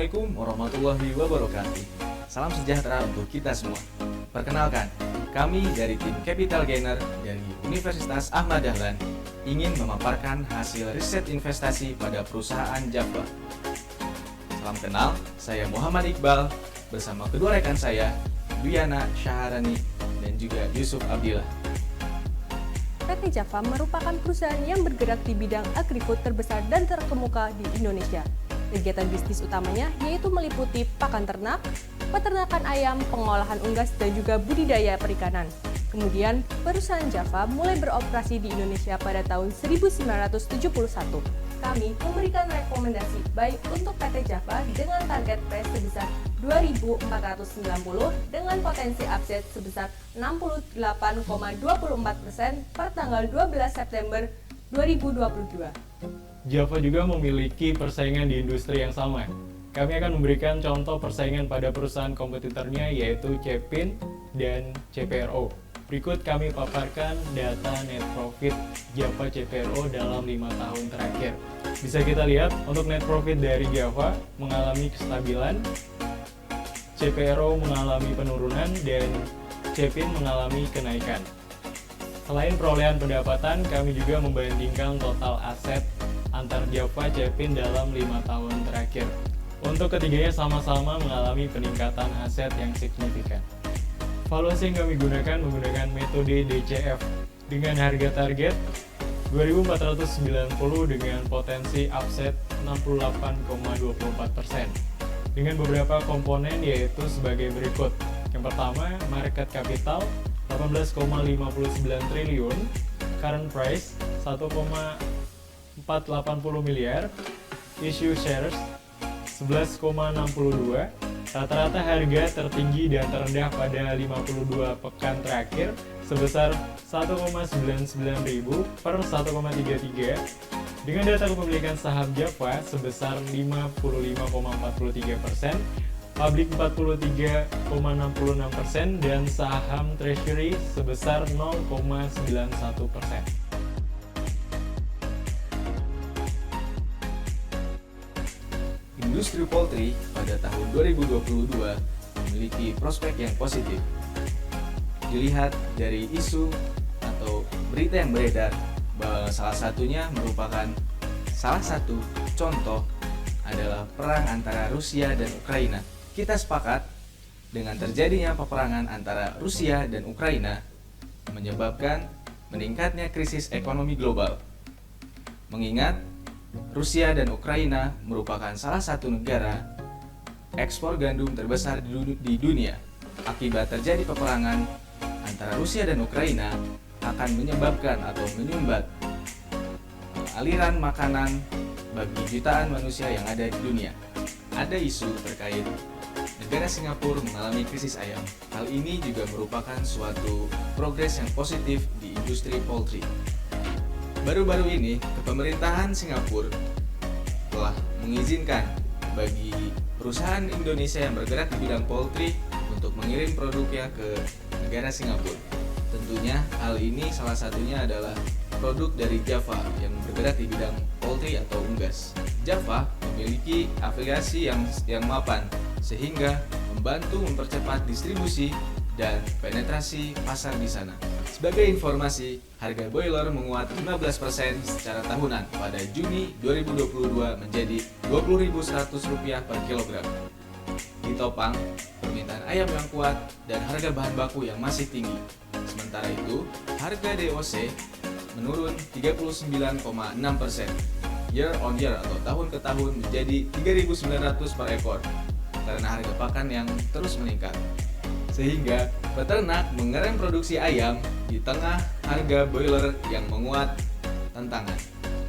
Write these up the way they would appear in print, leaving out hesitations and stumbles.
Assalamualaikum warahmatullahi wabarakatuh. Salam sejahtera untuk kita semua. Perkenalkan, kami dari tim Capital Gainer dari Universitas Ahmad Dahlan ingin memaparkan hasil riset investasi pada perusahaan Java. Salam kenal, saya Muhammad Iqbal bersama kedua rekan saya, Duyana Syaharani dan juga Yusuf Abdillah. PT Java merupakan perusahaan yang bergerak di bidang agri-food terbesar dan terkemuka di Indonesia. Kegiatan bisnis utamanya yaitu meliputi pakan ternak, peternakan ayam, pengolahan unggas, dan juga budidaya perikanan. Kemudian, perusahaan Java mulai beroperasi di Indonesia pada tahun 1971. Kami memberikan rekomendasi baik untuk PT Java dengan target price sebesar 2.490 dengan potensi upside sebesar 68,24% per tanggal 12 September 2022. Java juga memiliki persaingan di industri yang sama. Kami akan memberikan contoh persaingan pada perusahaan kompetitornya yaitu Cepin dan CPRO. Berikut kami paparkan data net profit Java CPRO dalam 5 tahun terakhir. Bisa kita lihat untuk net profit dari Java mengalami kestabilan, CPRO mengalami penurunan, dan Cepin mengalami kenaikan. Selain perolehan pendapatan, kami juga membandingkan total aset antar Java Cepin dalam 5 tahun terakhir. Untuk ketiganya sama-sama mengalami peningkatan aset yang signifikan. Valuasi yang kami gunakan menggunakan metode DCF dengan harga target 2.490 dengan potensi upside 68,24%. Dengan beberapa komponen yaitu sebagai berikut. Yang pertama, market capital 18,59 triliun, current price 1,480 miliar, issue shares 11,62, rata-rata harga tertinggi dan terendah pada 52 pekan terakhir sebesar 1,99 ribu per 1,33, dengan data kepemilikan saham Java sebesar 55,43%, publik 43,66%, dan saham treasury sebesar 0,91%. Industri poultry pada tahun 2022 memiliki prospek yang positif. Dilihat dari isu atau berita yang beredar bahwa salah satu contoh adalah perang antara Rusia dan Ukraina. Kita sepakat dengan terjadinya peperangan antara Rusia dan Ukraina menyebabkan meningkatnya krisis ekonomi global. Mengingat Rusia dan Ukraina merupakan salah satu negara ekspor gandum terbesar di dunia. Akibat terjadi peperangan antara Rusia dan Ukraina akan menyebabkan atau menyumbat aliran makanan bagi jutaan manusia yang ada di dunia. Ada isu terkait negara Singapura mengalami krisis ayam. Hal ini juga merupakan suatu progres yang positif di industri poultry. Baru-baru ini, pemerintahan Singapura telah mengizinkan bagi perusahaan Indonesia yang bergerak di bidang poultry untuk mengirim produknya ke negara Singapura. Tentunya hal ini salah satunya adalah produk dari Java yang bergerak di bidang poultry atau unggas. Java memiliki afiliasi yang mapan sehingga membantu mempercepat distribusi dan penetrasi pasar di sana. Sebagai informasi, harga boiler menguat 15% secara tahunan pada Juni 2022 menjadi Rp20.100 per kilogram. Ditopang permintaan ayam yang kuat dan harga bahan baku yang masih tinggi. Sementara itu, harga DOC menurun 39,6% year on year atau tahun ke tahun menjadi Rp3.900 per ekor karena harga pakan yang terus meningkat. Sehingga peternak mengerem produksi ayam di tengah harga boiler yang menguat tantangan.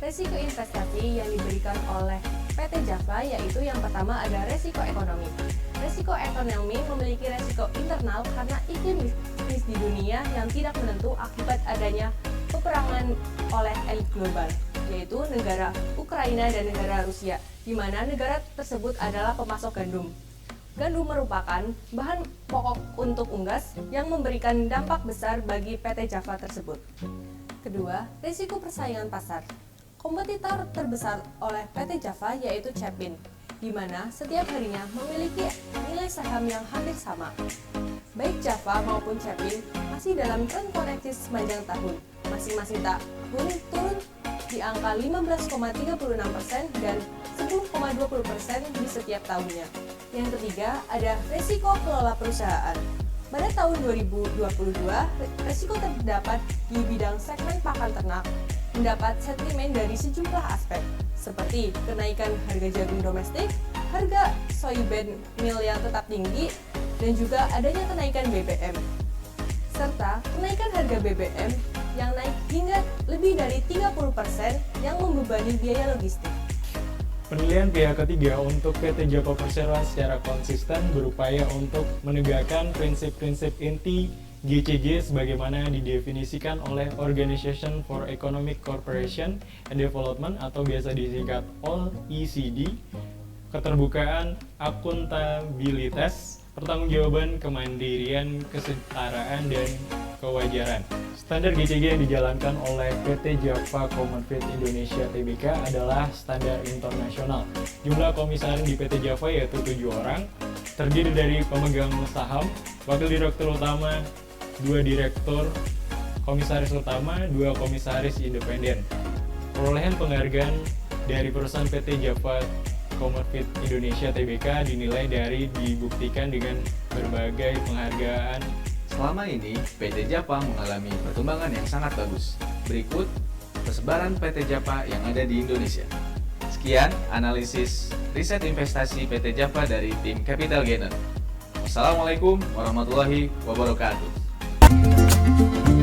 Resiko investasi yang diberikan oleh PT Java yaitu yang pertama ada resiko ekonomi. Resiko ekonomi memiliki resiko internal karena iklim bisnis di dunia yang tidak menentu akibat adanya peperangan oleh elit global, yaitu negara Ukraina dan negara Rusia, di mana negara tersebut adalah pemasok gandum. Gandum merupakan bahan pokok untuk unggas yang memberikan dampak besar bagi PT Java tersebut. Kedua, risiko persaingan pasar. Kompetitor terbesar oleh PT Java yaitu Cepin. di mana setiap harinya memiliki nilai saham yang hampir sama. Baik Java maupun Cepin masih dalam tren korektif sepanjang tahun, masing-masing tahun turun di angka 15,36% dan 10,20% di setiap tahunnya. Yang ketiga, ada resiko kelola perusahaan. Pada tahun 2022, resiko terdapat di bidang segmen pakan ternak, mendapat sentimen dari sejumlah aspek, seperti kenaikan harga jagung domestik, harga soybean meal yang tetap tinggi, dan juga adanya kenaikan BBM. Serta kenaikan harga BBM yang naik hingga lebih dari 30% yang membebani biaya logistik. Penilaian pihak ketiga untuk PT Japa Perseroan secara konsisten berupaya untuk menegakkan prinsip-prinsip inti GCG sebagaimana didefinisikan oleh Organization for Economic Cooperation and Development atau biasa disingkat OECD, keterbukaan, akuntabilitas, pertanggungjawaban, kemandirian, kesetaraan, dan kewajaran. Standar GCG yang dijalankan oleh PT Java Commodifed Indonesia Tbk adalah standar internasional. Jumlah komisaris di PT Java yaitu 7 orang, terdiri dari pemegang saham, wakil direktur utama, 2 direktur, komisaris utama, 2 komisaris independen. Perolehan penghargaan dari perusahaan PT Java Commodifed Indonesia Tbk dinilai dari dibuktikan dengan berbagai penghargaan. Selama ini, PT Japa mengalami perkembangan yang sangat bagus. Berikut persebaran PT Japa yang ada di Indonesia. Sekian analisis riset investasi PT Japa dari tim Capital Gainer. Wassalamualaikum warahmatullahi wabarakatuh.